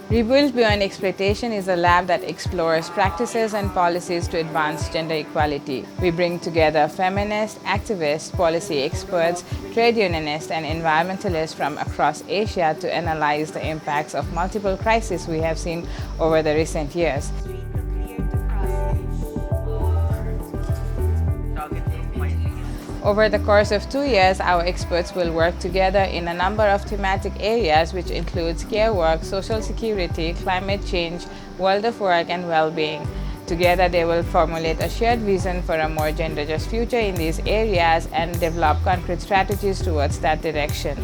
Rebuild Beyond Exploitation is a lab that explores practices and policies to advance gender equality. We bring together feminists, activists, policy experts, trade unionists, and environmentalists from across Asia to analyze the impacts of multiple crises we have seen over the recent years. Over the course of 2 years, our experts will work together in a number of thematic areas which includes care work, social security, climate change, world of work, and well-being. Together, they will formulate a shared vision for a more gender-just future in these areas and develop concrete strategies towards that direction.